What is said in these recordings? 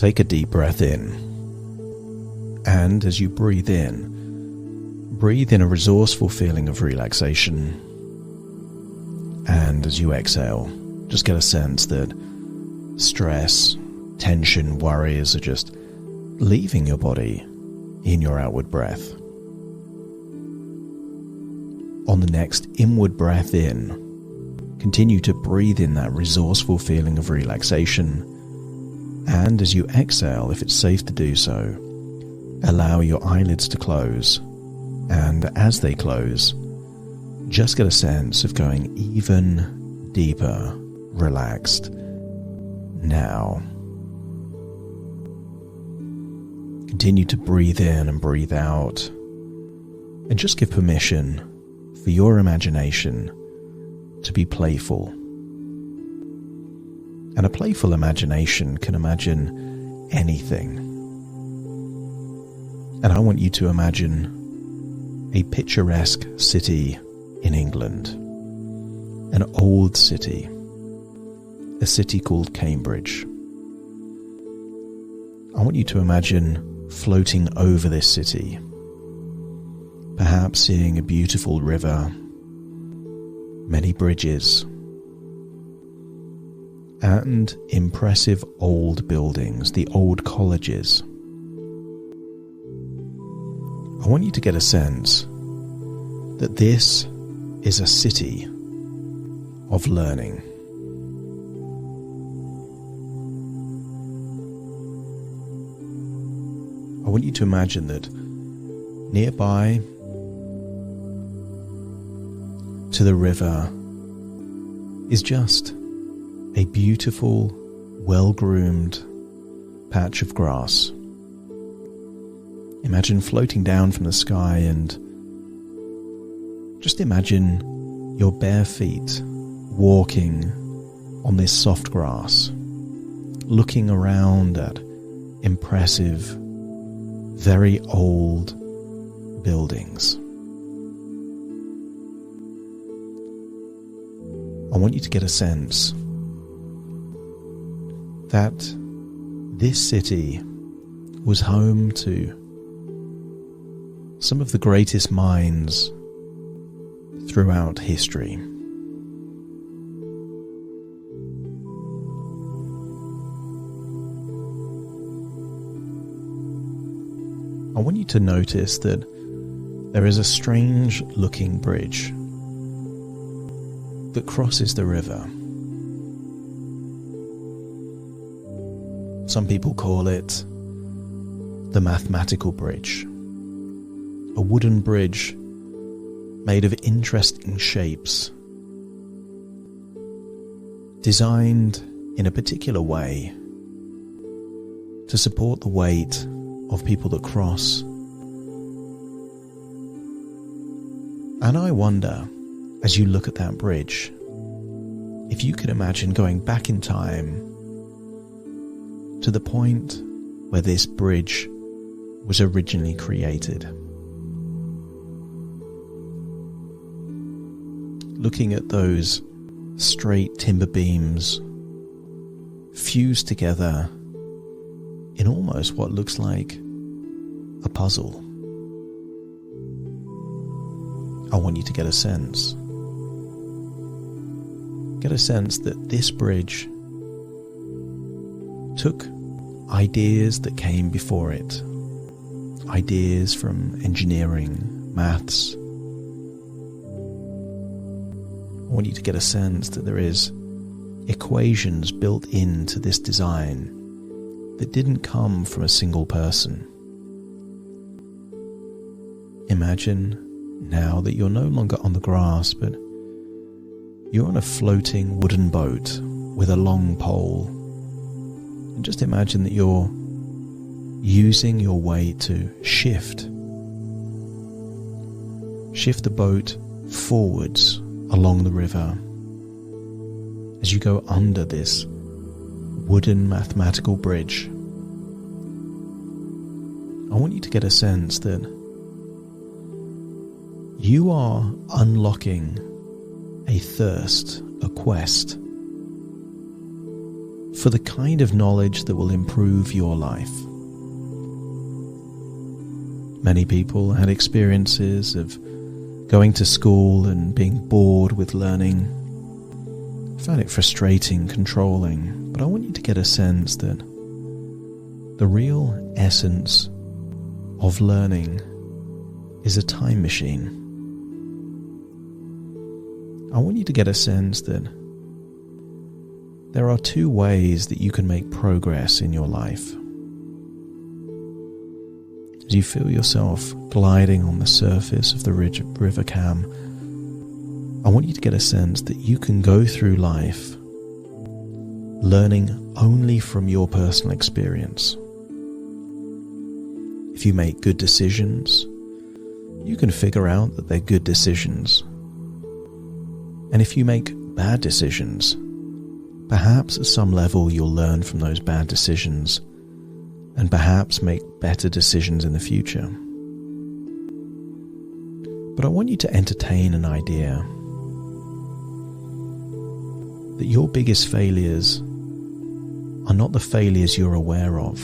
Take a deep breath in. And as you breathe in a resourceful feeling of relaxation. And as you exhale, just get a sense that stress, tension, worries are just leaving your body in your outward breath. On the next inward breath in, continue to breathe in that resourceful feeling of relaxation. And as you exhale, if it's safe to do so, allow your eyelids to close. And as they close, just get a sense of going even deeper, relaxed. Now, continue to breathe in and breathe out, and just give permission for your imagination to be playful. And a playful imagination can imagine anything. And I want you to imagine a picturesque city in England, an old city, a city called Cambridge. I want you to imagine floating over this city, perhaps seeing a beautiful river, many bridges, and impressive old buildings, the old colleges. I want you to get a sense that this is a city of learning. I want you to imagine that nearby to the river is just a beautiful, well-groomed patch of grass. Imagine floating down from the sky, and just imagine your bare feet walking on this soft grass, looking around at impressive, very old buildings. I want you to get a sense that this city was home to some of the greatest minds throughout history. I want you to notice that there is a strange looking bridge that crosses the river. Some people call it the mathematical bridge, a wooden bridge made of interesting shapes, designed in a particular way to support the weight of people that cross. And I wonder, as you look at that bridge, if you could imagine going back in time to the point where this bridge was originally created. Looking at those straight timber beams fused together in almost what looks like a puzzle. I want you to get a sense that this bridge took ideas that came before it, ideas from engineering, maths. I want you to get a sense that there is equations built into this design that didn't come from a single person. Imagine now that you're no longer on the grass, but you're on a floating wooden boat with a long pole. And just imagine that you're using your weight to shift the boat forwards along the river as you go under this wooden mathematical bridge. I want you to get a sense that you are unlocking a thirst, a quest for the kind of knowledge that will improve your life. Many people had experiences of going to school and being bored with learning. I found it frustrating, controlling, but I want you to get a sense that the real essence of learning is a time machine. I want you to get a sense that there are two ways that you can make progress in your life. As you feel yourself gliding on the surface of the river Cam, I want you to get a sense that you can go through life learning only from your personal experience. If you make good decisions, you can figure out that they're good decisions. And if you make bad decisions, perhaps at some level you'll learn from those bad decisions and perhaps make better decisions in the future. But I want you to entertain an idea that your biggest failures are not the failures you're aware of.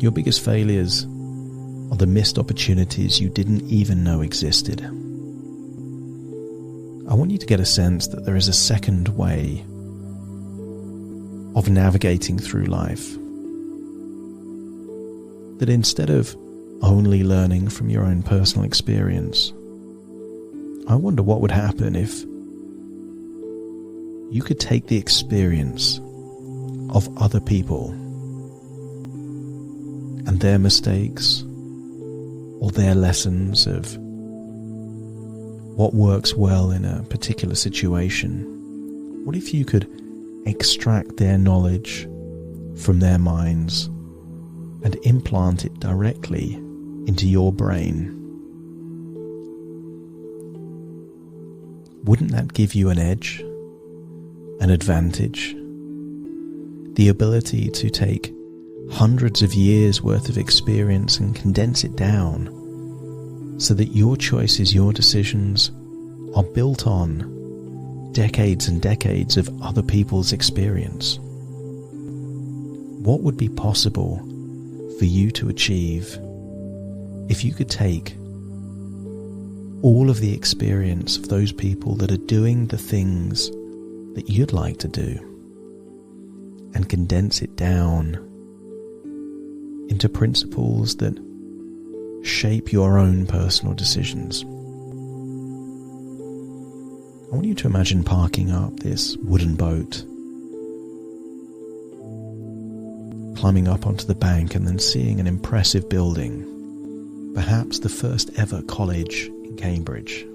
Your biggest failures are the missed opportunities you didn't even know existed. I want you to get a sense that there is a second way of navigating through life. That instead of only learning from your own personal experience, I wonder what would happen if you could take the experience of other people and their mistakes or their lessons of what works well in a particular situation. What if you could extract their knowledge from their minds and implant it directly into your brain? Wouldn't that give you an edge, an advantage? The ability to take hundreds of years worth of experience and condense it down so that your choices, your decisions are built on decades and decades of other people's experience. What would be possible for you to achieve if you could take all of the experience of those people that are doing the things that you'd like to do and condense it down into principles that shape your own personal decisions? I want you to imagine parking up this wooden boat, climbing up onto the bank and then seeing an impressive building, perhaps the first ever college in Cambridge.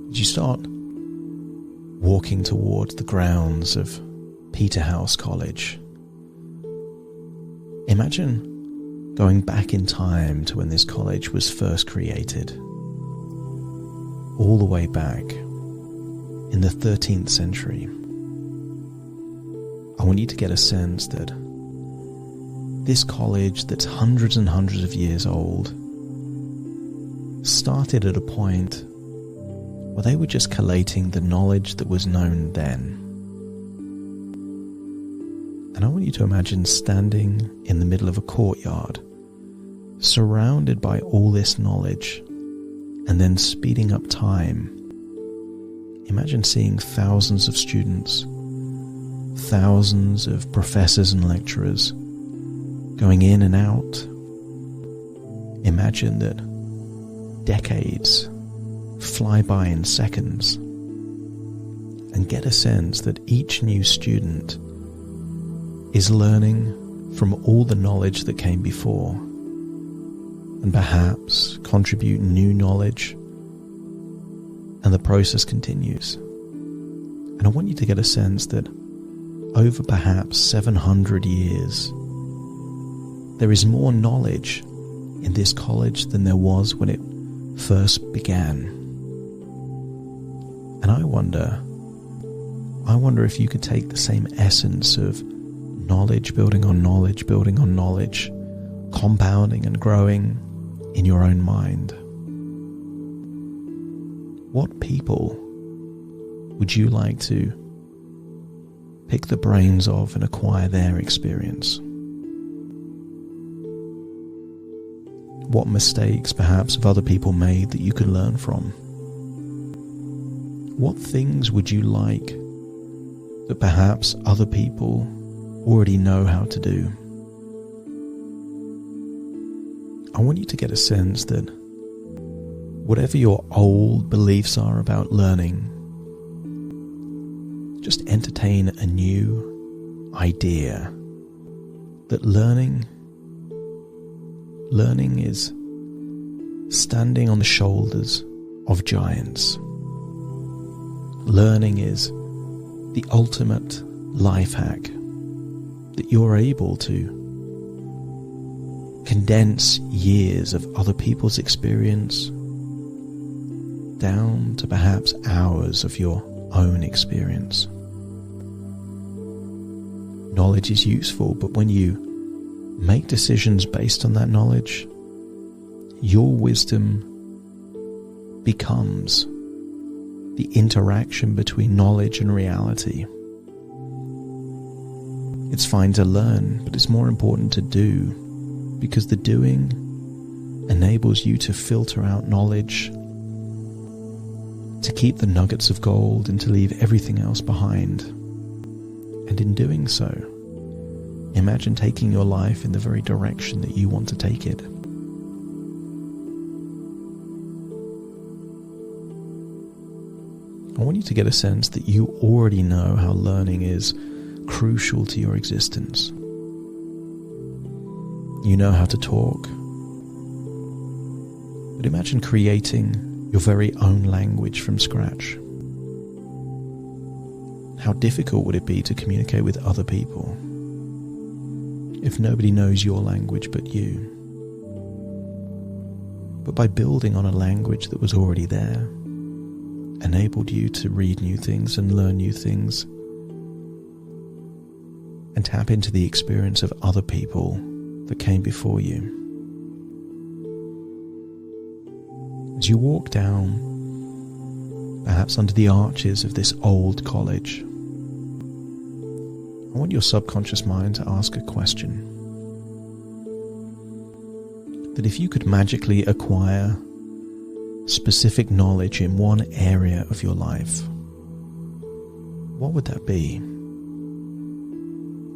As you start walking towards the grounds of Peterhouse College, imagine going back in time to when this college was first created, all the way back in the 13th century. I want you to get a sense that this college that's hundreds and hundreds of years old started at a point where they were just collating the knowledge that was known then. And I want you to imagine standing in the middle of a courtyard, surrounded by all this knowledge, and then speeding up time. Imagine seeing thousands of students, thousands of professors and lecturers going in and out. Imagine that decades fly by in seconds, and get a sense that each new student is learning from all the knowledge that came before, and perhaps contribute new knowledge, and the process continues. And I want you to get a sense that over perhaps 700 years, there is more knowledge in this college than there was when it first began. And I wonder if you could take the same essence of knowledge building on knowledge, building on knowledge, compounding and growing in your own mind. What people would you like to pick the brains of and acquire their experience? What mistakes perhaps have other people made that you can learn from? What things would you like that perhaps other people already know how to do? I want you to get a sense that whatever your old beliefs are about learning, just entertain a new idea that learning is standing on the shoulders of giants. Learning is the ultimate life hack, that you're able to condense years of other people's experience down to perhaps hours of your own experience. Knowledge is useful, but when you make decisions based on that knowledge, your wisdom becomes the interaction between knowledge and reality. It's fine to learn, but it's more important to do, because the doing enables you to filter out knowledge, to keep the nuggets of gold and to leave everything else behind. And in doing so, imagine taking your life in the very direction that you want to take it. I want you to get a sense that you already know how learning is crucial to your existence. You know how to talk. But imagine creating your very own language from scratch. How difficult would it be to communicate with other people if nobody knows your language but you? But by building on a language that was already there, enabled you to read new things and learn new things, and tap into the experience of other people that came before you. As you walk down, perhaps under the arches of this old college, I want your subconscious mind to ask a question. That if you could magically acquire specific knowledge in one area of your life, what would that be?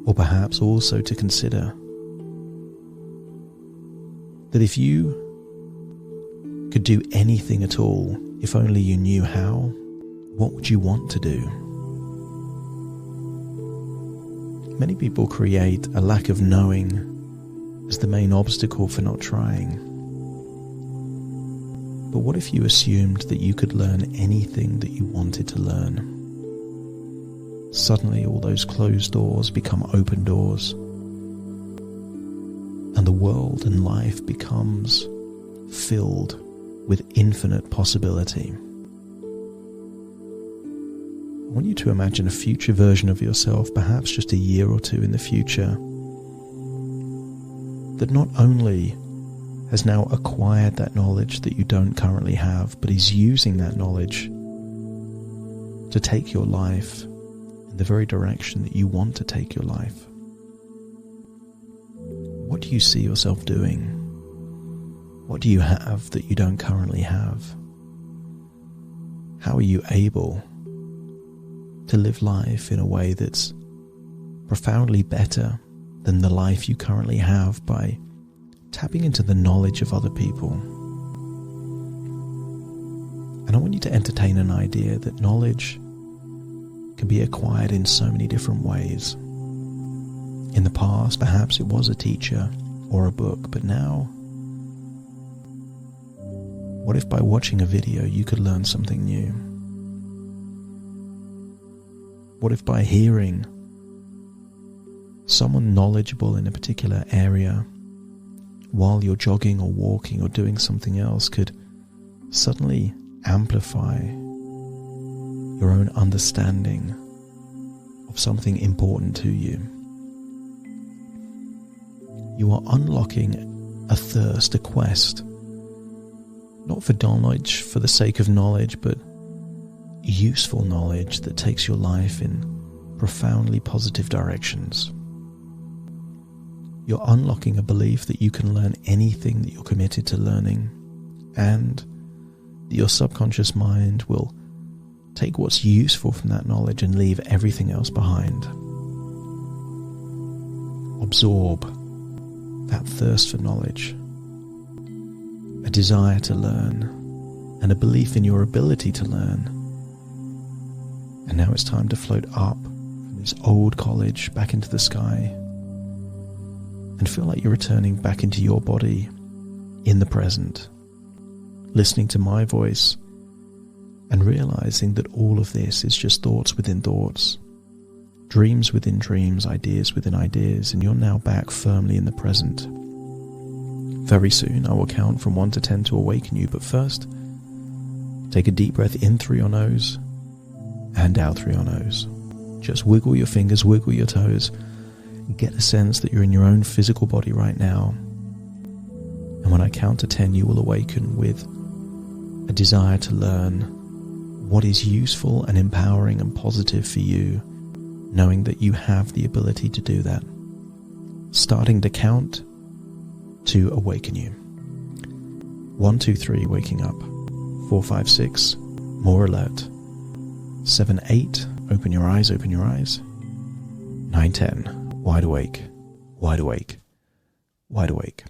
Or perhaps also to consider that if you could do anything at all, if only you knew how, what would you want to do? Many people create a lack of knowing as the main obstacle for not trying. But what if you assumed that you could learn anything that you wanted to learn? Suddenly all those closed doors become open doors, and the world and life becomes filled with infinite possibility. I want you to imagine a future version of yourself, perhaps just a year or two in the future, that not only has now acquired that knowledge that you don't currently have, but is using that knowledge to take your life in the very direction that you want to take your life. What do you see yourself doing? What do you have that you don't currently have? How are you able to live life in a way that's profoundly better than the life you currently have by tapping into the knowledge of other people? And I want you to entertain an idea that knowledge can be acquired in so many different ways. In the past, perhaps it was a teacher or a book, but now, what if by watching a video you could learn something new? What if by hearing someone knowledgeable in a particular area while you're jogging or walking or doing something else could suddenly amplify your own understanding of something important to you? You are unlocking a thirst, a quest, not for knowledge for the sake of knowledge, but useful knowledge that takes your life in profoundly positive directions. You're unlocking a belief that you can learn anything that you're committed to learning, and that your subconscious mind will take what's useful from that knowledge and leave everything else behind. Absorb that thirst for knowledge, a desire to learn, and a belief in your ability to learn. And now it's time to float up from this old college back into the sky and feel like you're returning back into your body in the present, listening to my voice and realizing that all of this is just thoughts within thoughts, dreams within dreams, ideas within ideas, and you're now back firmly in the present. Very soon I will count from 1 to 10 to awaken you, but first, take a deep breath in through your nose and out through your nose. Just wiggle your fingers, wiggle your toes, get a sense that you're in your own physical body right now. And when I count to 10, you will awaken with a desire to learn what is useful and empowering and positive for you, knowing that you have the ability to do that. Starting to count to awaken you. 1, 2, 3, waking up. 4, 5, 6, more alert. 7, 8, open your eyes, open your eyes. 9, 10, wide awake, wide awake, wide awake.